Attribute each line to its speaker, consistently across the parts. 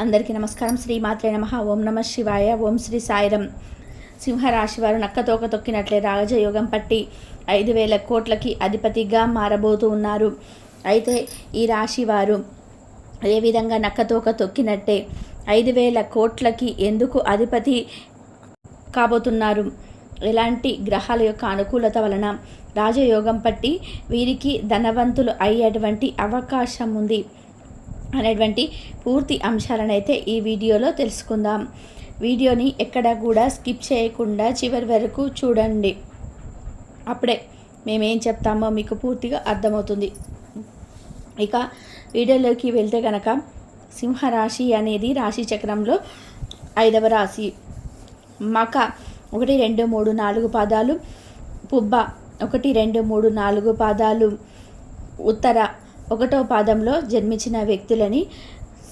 Speaker 1: అందరికీ నమస్కారం. శ్రీమాత్రే నమః. ఓం నమ శివాయ. ఓం శ్రీ సాయిరం. సింహరాశి వారు నక్కతోక తొక్కినట్లే రాజయోగం పట్టి 5,000 కోట్లకి అధిపతిగా మారబోతూ ఉన్నారు. అయితే ఈ రాశి వారు ఏ విధంగా నక్కతోక తొక్కినట్టే 5,000 కోట్లకి ఎందుకు అధిపతి కాబోతున్నారు, ఎలాంటి గ్రహాల యొక్క అనుకూలత వలన రాజయోగం పట్టి వీరికి ధనవంతులు అయ్యేటువంటి అవకాశం ఉంది అనేటువంటి పూర్తి అంశాలనైతే ఈ వీడియోలో తెలుసుకుందాం. వీడియోని ఎక్కడ కూడా స్కిప్ చేయకుండా చివరి వరకు చూడండి. అప్పుడే మేమేం చెప్తామో మీకు పూర్తిగా అర్థమవుతుంది. ఇక వీడియోలోకి వెళ్తే కనుక సింహరాశి అనేది రాశి చక్రంలో 5వ రాశి. మక 1, 2, 3, 4 పాదాలు, పుబ్బ 1, 2, 3, 4 పాదాలు, ఉత్తర 1వ పాదంలో జన్మించిన వ్యక్తులని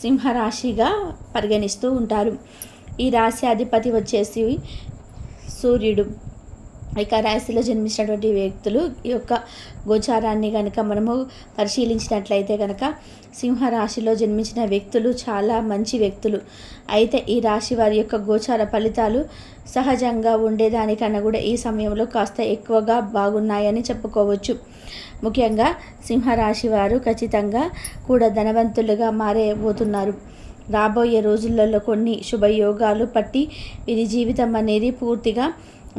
Speaker 1: సింహరాశిగా పరిగణిస్తూ ఉంటారు. ఈ రాశి అధిపతి వచ్చేసి సూర్యుడు. ఇక రాశిలో జన్మించినటువంటి వ్యక్తులు ఈ యొక్క గోచారాన్ని కనుక మనము పరిశీలించినట్లయితే కనుక సింహరాశిలో జన్మించిన వ్యక్తులు చాలా మంచి వ్యక్తులు. అయితే ఈ రాశి వారి యొక్క గోచార ఫలితాలు సహజంగా ఉండేదానికన్నా కూడా ఈ సమయంలో కాస్త ఎక్కువగా బాగున్నాయని చెప్పుకోవచ్చు. ముఖ్యంగా సింహరాశి వారు ఖచ్చితంగా కూడా ధనవంతులుగా మారబోతున్నారు. రాబోయే రోజులలో కొన్ని శుభయోగాలు పట్టి వీరి జీవితం అనేది పూర్తిగా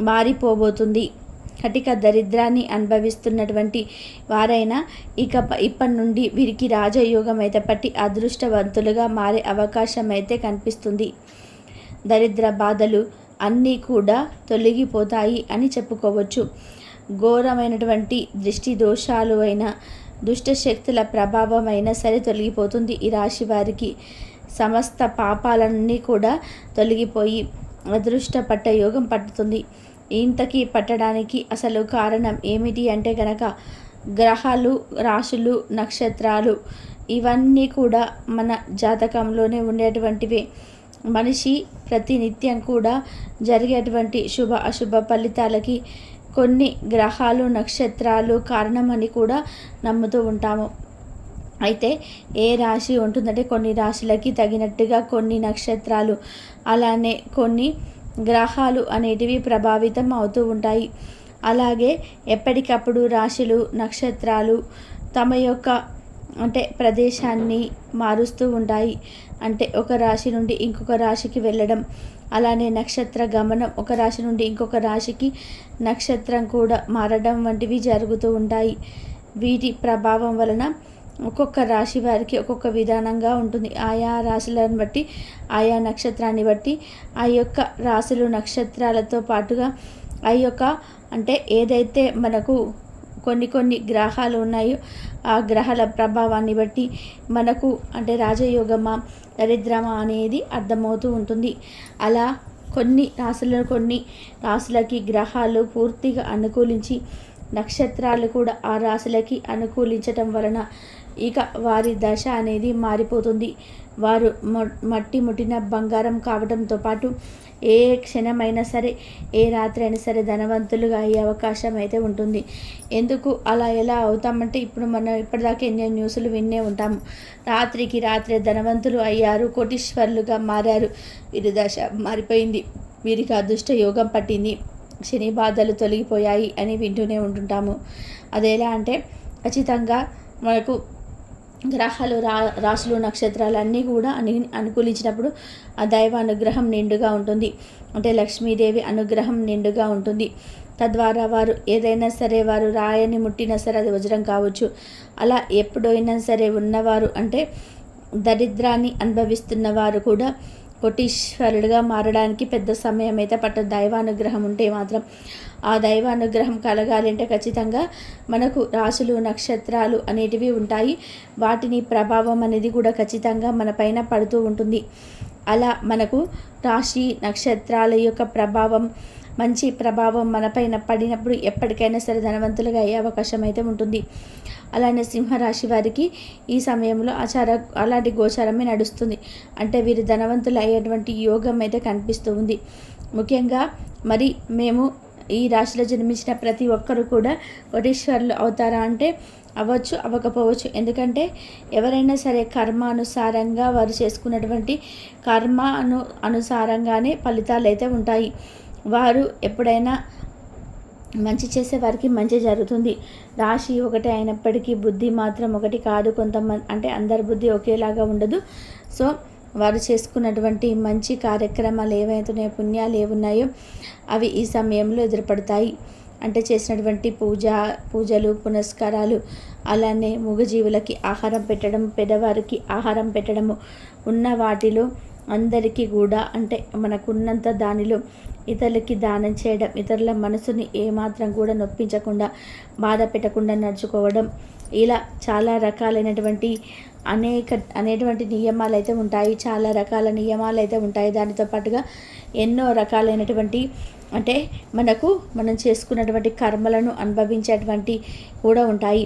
Speaker 1: మారిపోబోతుంది. కటిక దరిద్రాన్ని అనుభవిస్తున్నటువంటి వారైనా ఇప్పటి నుండి వీరికి రాజయోగం అయితే పట్టి అదృష్టవంతులుగా మారే అవకాశం అయితే కనిపిస్తుంది. దరిద్ర బాధలు అన్నీ కూడా తొలగిపోతాయి అని చెప్పుకోవచ్చు. ఘోరమైనటువంటి దృష్టి దోషాలు అయినా దుష్ట శక్తుల ప్రభావం అయినా సరే తొలగిపోతుంది. ఈ రాశి వారికి సమస్త పాపాలన్నీ కూడా తొలగిపోయి అదృష్ట పట్ట యోగం పట్టుతుంది. ఇంతకీ పట్టడానికి అసలు కారణం ఏమిటి అంటే కనుక గ్రహాలు, రాశులు, నక్షత్రాలు ఇవన్నీ కూడా మన జాతకంలోనే ఉండేటువంటివే. మనిషి ప్రతినిత్యం కూడా జరిగేటువంటి శుభ అశుభ ఫలితాలకి కొన్ని గ్రహాలు, నక్షత్రాలు కారణమని కూడా నమ్ముతూ ఉంటాము. అయితే ఏ రాశి ఉంటుందంటే కొన్ని రాశులకి తగినట్టుగా కొన్ని నక్షత్రాలు, అలానే కొన్ని గ్రహాలు అనేటివి ప్రభావితం అవుతూ ఉంటాయి. అలాగే ఎప్పటికప్పుడు రాశులు, నక్షత్రాలు తమ యొక్క ప్రదేశాన్ని మారుస్తూ ఉంటాయి. అంటే ఒక రాశి నుండి ఇంకొక రాశికి వెళ్ళడం, అలానే నక్షత్ర గమనం, ఒక రాశి నుండి ఇంకొక రాశికి నక్షత్రం కూడా మారడం వంటివి జరుగుతూ ఉంటాయి. వీటి ప్రభావం వలన ఒక్కొక్క రాశి వారికి ఒక్కొక్క విధానంగా ఉంటుంది. ఆయా రాశులను బట్టి, ఆయా నక్షత్రాన్ని బట్టి ఆ యొక్క రాశులు, నక్షత్రాలతో పాటుగా ఆ యొక్క ఏదైతే మనకు కొన్ని గ్రహాలు ఉన్నాయో ఆ గ్రహాల ప్రభావాన్ని బట్టి మనకు రాజయోగమా దరిద్రమా అనేది అర్థమవుతూ ఉంటుంది. అలా కొన్ని రాశులకి గ్రహాలు పూర్తిగా అనుకూలించి నక్షత్రాలు కూడా ఆ రాశులకి అనుకూలించటం వలన ఇక వారి దశ అనేది మారిపోతుంది. వారు మట్టి ముట్టిన బంగారం కావడంతో పాటు ఏ క్షణమైనా సరే, ఏ రాత్రి అయినా సరే ధనవంతులుగా అయ్యే అవకాశం అయితే ఉంటుంది. ఎందుకు అలా ఎలా అవుతామంటే ఇప్పుడు మనం ఇప్పటిదాకా ఎన్నో న్యూస్లు విన్నే ఉంటాము. రాత్రికి రాత్రే ధనవంతులు అయ్యారు, కోటీశ్వరులుగా మారారు, వీరి దశ మారిపోయింది, వీరికి అదృష్ట యోగం పట్టింది, శని బాధలు తొలగిపోయాయి అని వింటూనే ఉంటుంటాము. అదేలా అంటే ఖచ్చితంగా మనకు గ్రహాలు, రాశులు, నక్షత్రాలు అన్నీ కూడా అనుకూలించినప్పుడు ఆ దైవ అనుగ్రహం నిండుగా ఉంటుంది. లక్ష్మీదేవి అనుగ్రహం నిండుగా ఉంటుంది. తద్వారా వారు ఏదైనా సరే, వారు రాయని ముట్టినా సరే అది వజ్రం కావచ్చు. అలా ఎప్పుడైనా సరే ఉన్నవారు దరిద్రాన్ని అనుభవిస్తున్న వారు కూడా కోటీశ్వరుడుగా మారడానికి పెద్ద సమయం అయితే పట్టదు. దైవానుగ్రహం ఉంటే మాత్రం. ఆ దైవానుగ్రహం కలగాలి అంటే ఖచ్చితంగా మనకు రాశులు, నక్షత్రాలు అనేటివి ఉంటాయి. వాటిని ప్రభావం అనేది కూడా ఖచ్చితంగా మన పైన పడుతూ ఉంటుంది. అలా మనకు రాశి, నక్షత్రాల యొక్క ప్రభావం, మంచి ప్రభావం మనపైన పడినప్పుడు ఎప్పటికైనా సరే ధనవంతులుగా అయ్యే అవకాశం అయితే ఉంటుంది. అలానే సింహరాశి వారికి ఈ సమయంలో అలాంటి గోచారమే నడుస్తుంది. వీరు ధనవంతులు అయ్యేటువంటి యోగం అయితే కనిపిస్తూ ఉంది. ముఖ్యంగా మరి మేము ఈ రాశిలో జన్మించిన ప్రతి ఒక్కరు కూడా కోటీశ్వరులు అవుతారా అంటే అవ్వచ్చు, అవ్వకపోవచ్చు. ఎందుకంటే ఎవరైనా సరే కర్మ అనుసారంగా వారు చేసుకున్నటువంటి కర్మ అనుసారంగానే ఫలితాలు అయితే ఉంటాయి. వారు ఎప్పుడైనా మంచి చేసే వారికి మంచి జరుగుతుంది. రాశి ఒకటే అయినప్పటికీ బుద్ధి మాత్రం ఒకటి కాదు. కొంతమంది అంటే అందరి బుద్ధి ఒకేలాగా ఉండదు. సో వారు చేసుకున్నటువంటి మంచి కార్యక్రమాలు ఏవైతున్నాయో, పుణ్యాలు ఏమున్నాయో అవి ఈ సమయంలో ఎదురుపడతాయి. అంటే చేసినటువంటి పూజలు పునస్కారాలు, అలానే మూగజీవులకి ఆహారం పెట్టడం, పెద్దవారికి ఆహారం పెట్టడము, ఉన్న వాటిలో అందరికీ కూడా అంటే మనకున్నంత దానిలో ఇతరులకి దానం చేయడం, ఇతరుల మనసుని ఏమాత్రం కూడా నొప్పించకుండా, బాధ పెట్టకుండా నడుచుకోవడం, ఇలా చాలా రకాలైనటువంటి అనేటువంటి నియమాలు అయితే ఉంటాయి. చాలా రకాల నియమాలు అయితే ఉంటాయి. దానితో పాటుగా ఎన్నో రకాలైనటువంటి అంటే మనం చేసుకున్నటువంటి కర్మలను అనుభవించేటువంటి కూడా ఉంటాయి.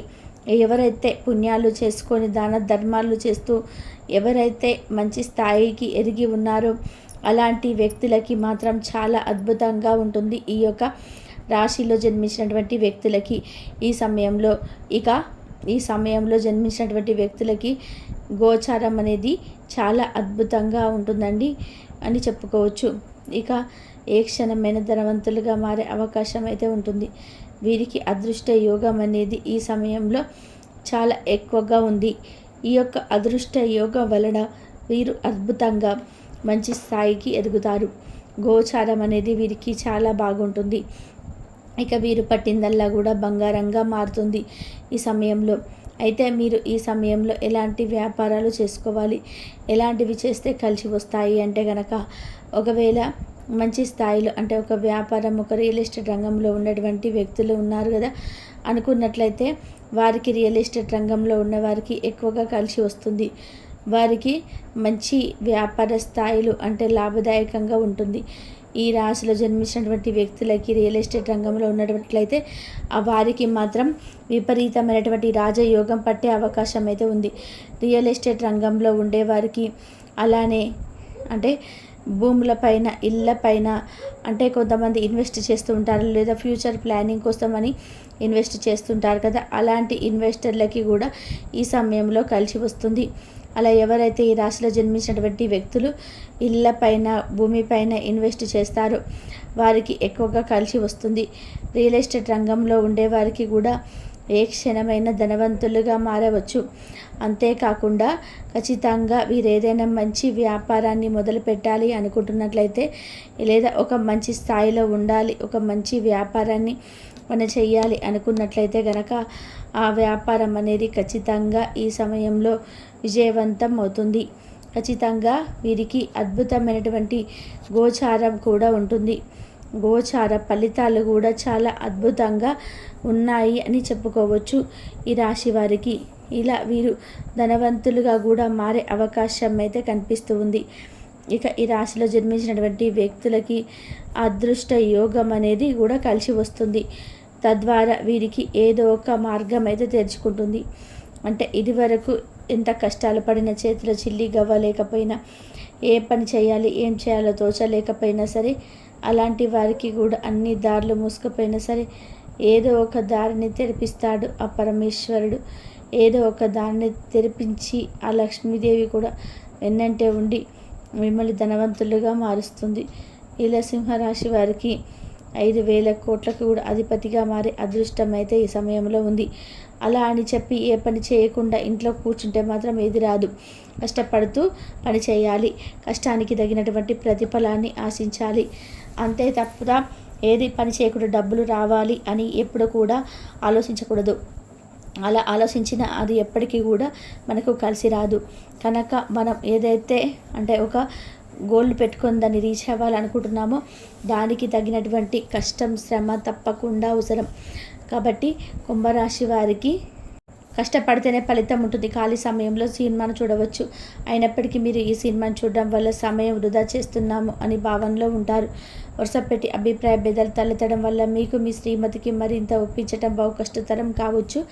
Speaker 1: ఎవరైతే పుణ్యాలు చేసుకొని దాన ధర్మాలు చేస్తూ ఎవరైతే మంచి స్థాయికి ఎదిగి ఉన్నారో అలాంటి వ్యక్తులకి మాత్రం చాలా అద్భుతంగా ఉంటుంది. ఈ యొక్క రాశిలో జన్మించినటువంటి వ్యక్తులకి ఈ సమయంలో జన్మించినటువంటి వ్యక్తులకి గోచారం అనేది చాలా అద్భుతంగా ఉంటుందండి అని చెప్పుకోవచ్చు. ఇక ఏ క్షణమైన ధనవంతులుగా మారే అవకాశం అయితే ఉంటుంది. వీరికి అదృష్ట యోగం అనేది ఈ సమయంలో చాలా ఎక్కువగా ఉంది. ఈ యొక్క అదృష్ట యోగం వలన వీరు అద్భుతంగా మంచి స్థాయికి ఎదుగుతారు. గోచారం అనేది వీరికి చాలా బాగుంటుంది. ఇక వీరు పట్టిందల్లా కూడా బంగారంగా మారుతుంది ఈ సమయంలో. అయితే మీరు ఈ సమయంలో ఎలాంటి వ్యాపారాలు చేసుకోవాలి, ఎలాంటివి చేస్తే కలిసి వస్తాయి అంటే కనుక, ఒకవేళ మంచి స్థాయిలో అంటే ఒక వ్యాపారం, ఒక రియల్ ఎస్టేట్ రంగంలో ఉన్నటువంటి వ్యక్తులు ఉన్నారు కదా అనుకున్నట్లయితే, వారికి రియల్ ఎస్టేట్ రంగంలో ఉన్న వారికి ఎక్కువగా కలిసి వస్తుంది. వారికి మంచి వ్యాపార స్థాయిలు అంటే లాభదాయకంగా ఉంటుంది. ఈ రాశిలో జన్మించినటువంటి వ్యక్తులకి రియల్ ఎస్టేట్ రంగంలో ఉన్నట్లయితే వారికి మాత్రం విపరీతమైనటువంటి రాజయోగం పట్టే అవకాశం అయితే ఉంది. రియల్ ఎస్టేట్ రంగంలో ఉండేవారికి, అలానే అంటే భూములపైన, ఇళ్ళపైన అంటే కొంతమంది ఇన్వెస్ట్ చేస్తూ ఉంటారు, లేదా ఫ్యూచర్ ప్లానింగ్ కోసమని ఇన్వెస్ట్ చేస్తుంటారు కదా, అలాంటి ఇన్వెస్టర్లకి కూడా ఈ సమయంలో కలిసి వస్తుంది. అలా ఎవరైతే ఈ రాశిలో జన్మించినటువంటి వ్యక్తులు ఇళ్ళపైన, భూమిపైన ఇన్వెస్ట్ చేస్తారో వారికి ఎక్కువగా కలిసి వస్తుంది. రియల్ ఎస్టేట్ రంగంలో ఉండేవారికి కూడా ఏ క్షణమైన ధనవంతులుగా మారవచ్చు. అంతేకాకుండా ఖచ్చితంగా వీరేదైనా మంచి వ్యాపారాన్ని మొదలు పెట్టాలి అనుకుంటున్నట్లయితే, లేదా ఒక మంచి స్థాయిలో ఉండాలి, ఒక మంచి వ్యాపారాన్ని మనం చెయ్యాలి అనుకున్నట్లయితే గనక ఆ వ్యాపారం అనేది ఖచ్చితంగా ఈ సమయంలో విజయవంతం అవుతుంది. ఖచ్చితంగా వీరికి అద్భుతమైనటువంటి గోచారం కూడా ఉంటుంది. గోచార ఫలితాలు కూడా చాలా అద్భుతంగా ఉన్నాయి అని చెప్పుకోవచ్చు ఈ రాశి వారికి. ఇలా వీరు ధనవంతులుగా కూడా మారే అవకాశం అయితే కనిపిస్తూ ఉంది. ఇక ఈ రాశిలో జన్మించినటువంటి వ్యక్తులకి అదృష్ట యోగం అనేది కూడా కలిసి వస్తుంది. తద్వారా వీరికి ఏదో ఒక మార్గం అయితే తెరుచుకుంటుంది. అంటే ఇదివరకు ఎంత కష్టాలు పడిన, చేతిలో చిల్లి గవ్వ లేకపోయినా, ఏ పని చేయాలి ఏం చేయాలో తోచలేకపోయినా సరే, అలాంటి వారికి కూడా అన్ని దారులు మూసుకుపోయినా సరే ఏదో ఒక దారిని తెరిపిస్తాడు ఆ పరమేశ్వరుడు. ఏదో ఒక దారిని తెరిపించి ఆ లక్ష్మీదేవి కూడా వెన్నంటే ఉండి మిమ్మల్ని ధనవంతులుగా మారుస్తుంది. ఇలా సింహరాశి వారికి 5,000 కోట్లకు కూడా అధిపతిగా మారే అదృష్టం అయితే ఈ సమయంలో ఉంది. అలా అని చెప్పి ఏ పని చేయకుండా ఇంట్లో కూర్చుంటే మాత్రం ఏది రాదు. కష్టపడుతూ పని చేయాలి, కష్టానికి తగినటువంటి ప్రతిఫలాన్ని ఆశించాలి. అంతే తప్పుదా ఏది పని చేయకుండా డబ్బులు రావాలి అని ఎప్పుడు కూడా ఆలోచించకూడదు. అలా ఆలోచించినా అది ఎప్పటికీ కూడా మనకు కలిసి రాదు. కనుక మనం ఏదైతే అంటే ఒక గోల్ పెట్టుకొని దాన్ని రీచ్ అవ్వాలనుకుంటున్నామో దానికి తగినటువంటి కష్టం, శ్రమ తప్పకుండా అవసరం. కాబట్టి కుంభరాశి వారికి కష్టపడితేనే ఫలితం ఉంటుంది. ఖాళీ సమయంలో సినిమాను చూడవచ్చు. అయినప్పటికీ మీరు ఈ సినిమాను చూడడం వల్ల సమయం వృధా చేస్తున్నాము అని భావనలో ఉంటారు. వరుసపెట్టి అభిప్రాయ భేదాలు తలెత్తడం వల్ల మీకు మీ శ్రీమతికి మరింత ఒప్పించడం బహు కష్టతరం కావచ్చు.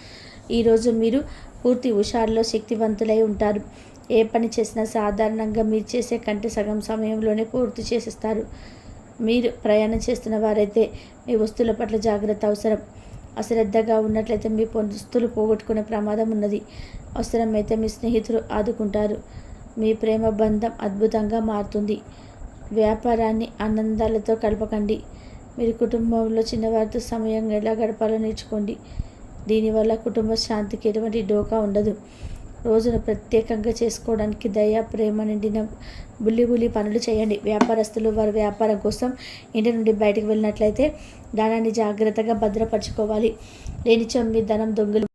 Speaker 1: ఈరోజు మీరు పూర్తి హుషారులో శక్తివంతులై ఉంటారు. ఏ పని చేసినా సాధారణంగా మీరు చేసే కంటే సగం సమయంలోనే పూర్తి చేసేస్తారు. మీరు ప్రయాణం చేస్తున్న వారైతే మీ వస్తువుల పట్ల జాగ్రత్త అవసరం. అశ్రద్ధగా ఉన్నట్లయితే మీ పొస్తులు పోగొట్టుకునే ప్రమాదం ఉన్నది. అవసరమైతే మీ స్నేహితులు ఆదుకుంటారు. మీ ప్రేమ బంధం అద్భుతంగా మారుతుంది. వ్యాపారాన్ని ఆనందాలతో కలపకండి. మీరు కుటుంబంలో చిన్నవారితో సమయం ఎలా గడపాలో నేర్చుకోండి. దీనివల్ల కుటుంబ శాంతికి ఎటువంటి డోకా ఉండదు. రోజును ప్రత్యేకంగా చేసుకోవడానికి దయ, ప్రేమ నిండిన బుల్లి పనులు చేయండి. వ్యాపారస్తులు వారి వ్యాపారం కోసం ఇంటి నుండి బయటకు వెళ్ళినట్లయితే ధనాన్ని జాగ్రత్తగా భద్రపరచుకోవాలి. లేనిచో మీ ధనం దొంగలు